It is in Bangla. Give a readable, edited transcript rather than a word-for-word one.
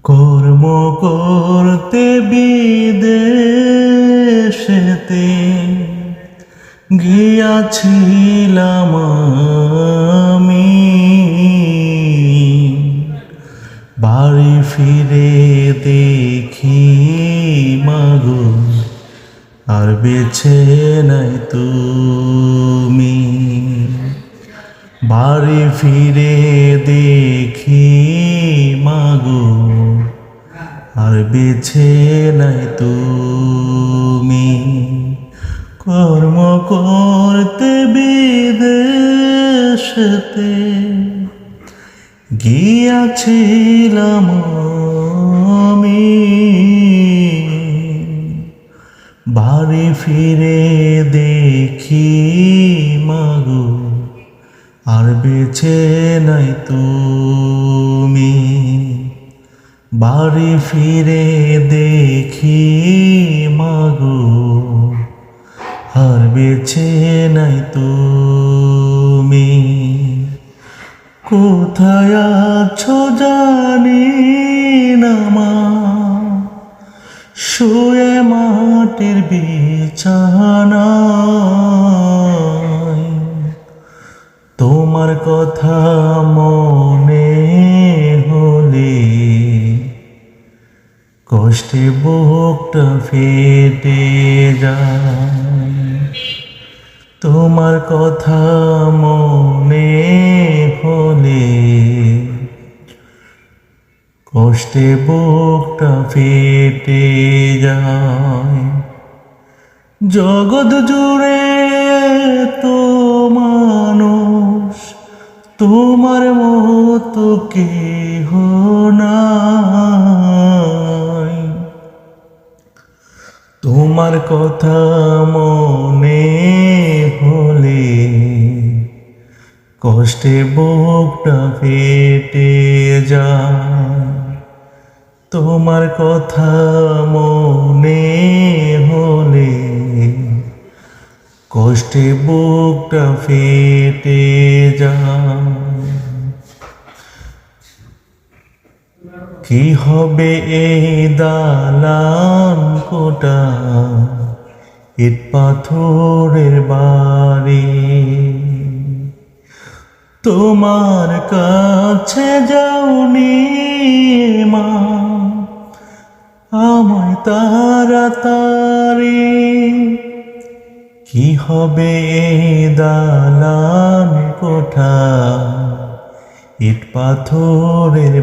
কর্ম করতে বিদেশেতে গিয়াছিলাম আমি, বাড়ি ফিরে দেখি মাগো আর বেছে নাই তুমি। বাড়ি ফিরে দেখি মাগো আর বেছে নাই তুমি। কর্ম করতে বিদেশেতে গিয়াছিলাম আমি, বাড়ি ফিরে দেখি মাগো আর বেছে নাই তুমি। বাড়ি ফিরে দেখি মাগো আর বেছে নাই তুমি। কোথায় আছো জানি না মা, শুয়ে মাটির বিছানায়। তোমার কথা মনে হলে কষ্টে বুকটা ফেটে যায়। তোমার কথা মনে হলে কষ্টে বুকটা ফেটে যায়। জগৎ জুড়ে তো মানুষ, তোমার মতো কেহ নাই। তোমার কথা মনে হলে কষ্টে বুকটা ফেটে যায়। তোমার কথা মনে হলে কষ্টে বুকটা ফেটে যায়। কি হবে এই দালান কোটা, ইট পাথরের বাড়ি। তোমার কাছে যাওনি মা আমায় তাড়াতাড়ি। কি হবে এই দালান কোঠা, ইট পাথরের